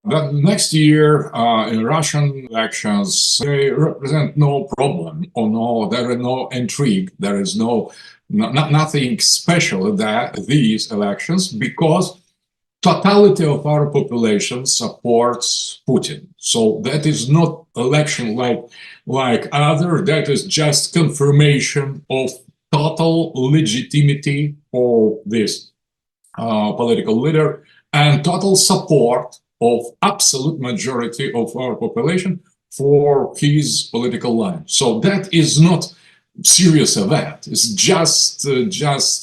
That next year, in Russian elections, they represent no problem or no, there is no intrigue, there is nothing special that these elections, because totality of our population supports Putin. So that is not election like other, that is just confirmation of total legitimacy of this political leader and total support of absolute majority of our population for his political line. So that is not serious event. It's just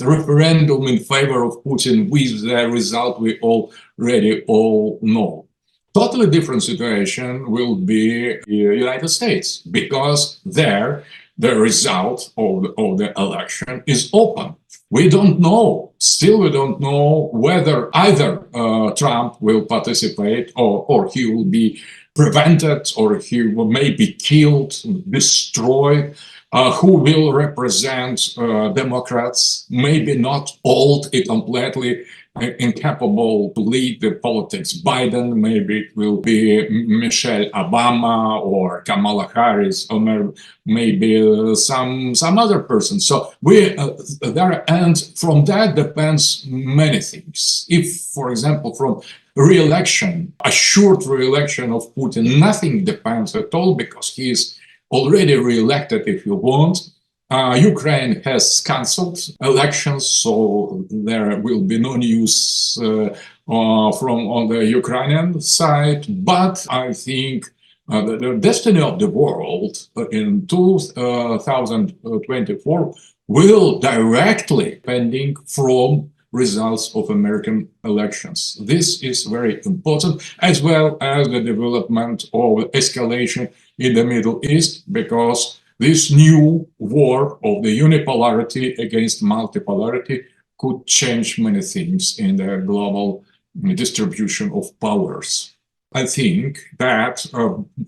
referendum in favor of Putin with the result we already all know. Totally different situation will be United States, because there the result of the election is open. We don't know, still we don't know whether either Trump will participate or he will be prevented or he will may be killed, destroyed. Who will represent Democrats, maybe not old, completely incapable to lead the politics. Biden, maybe it will be Michelle Obama or Kamala Harris, or maybe some other person. So there, and from that depends many things. If, for example, from re-election, assured re-election of Putin, nothing depends at all, because he is already re-elected if you want. Ukraine has cancelled elections, so there will be no news from on the Ukrainian side. But I think the destiny of the world in 2024 will directly depending from results of American elections. This is very important, as well as the development of escalation in the Middle East, because this new war of the unipolarity against multipolarity could change many things in the global distribution of powers. I think that,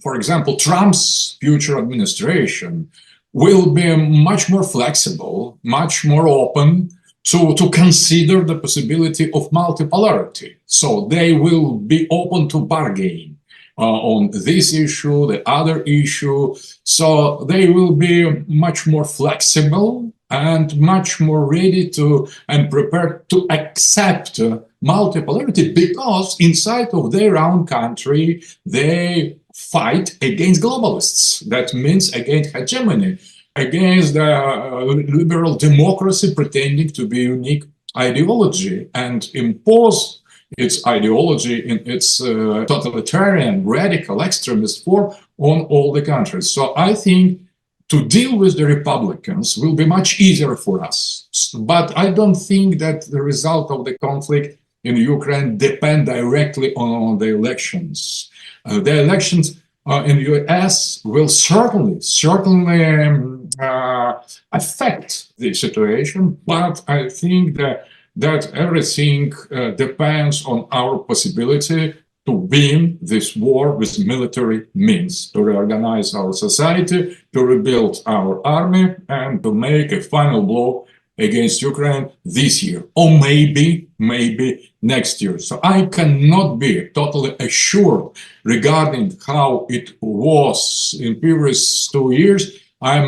for example, Trump's future administration will be much more flexible, much more open to consider the possibility of multipolarity. So they will be open to bargain on this issue, the other issue. So they will be much more flexible and much more ready to and prepared to accept multipolarity, because inside of their own country, they fight against globalists. That means against hegemony, against the liberal democracy pretending to be unique ideology and impose its ideology in its totalitarian, radical, extremist form on all the countries. So I think to deal with the Republicans will be much easier for us. But I don't think that the result of the conflict in Ukraine depend directly on the elections. The elections in the US will certainly affect the situation, but I think that everything depends on our possibility to win this war with military means, to reorganize our society, to rebuild our army, and to make a final blow against Ukraine this year, or maybe next year. So I cannot be totally assured regarding how it was in previous 2 years. I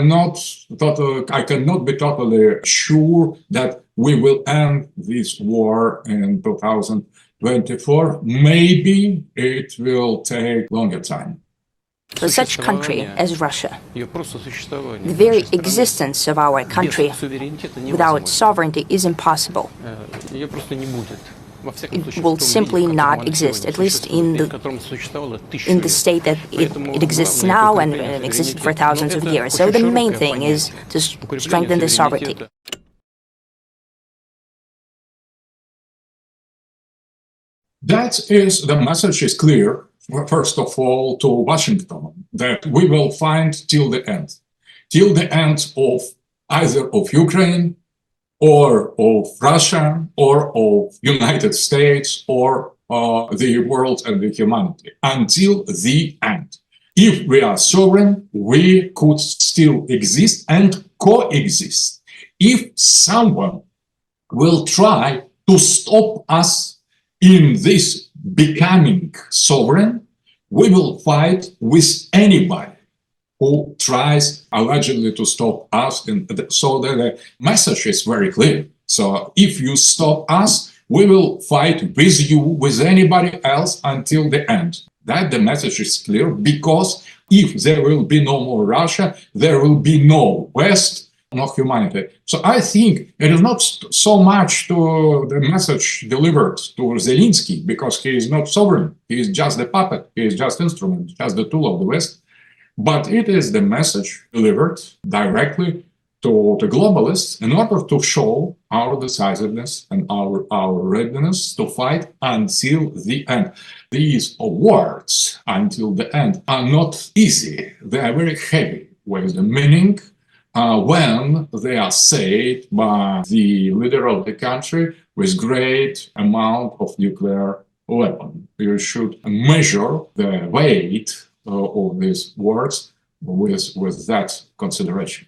cannot be totally sure that we will end this war in 2024. Maybe it will take longer time. For such country as Russia, the very existence of our country without sovereignty is impossible. It will simply not exist, at least in the state that it exists now and existed for thousands of years. So the main thing is to strengthen the sovereignty. That is, the message is clear, first of all, to Washington, that we will find till the end of either of Ukraine, or of Russia, or of United States, or the world and the humanity, until the end. If we are sovereign, we could still exist and coexist. If someone will try to stop us in this becoming sovereign, we will fight with anybody who tries allegedly to stop us. And so the message is very clear. So if you stop us, we will fight with you, with anybody else until the end. That the message is clear, because if there will be no more Russia, there will be no West, no humanity. So I think it is not so much to the message delivered to Zelensky, because he is not sovereign. He is just the puppet. He is just instrument, just the tool of the West. But it is the message delivered directly to the globalists in order to show our decisiveness and our readiness to fight until the end. These words, until the end, are not easy. They are very heavy with the meaning when they are said by the leader of the country with great amount of nuclear weapon. You should measure the weight of these words with that consideration.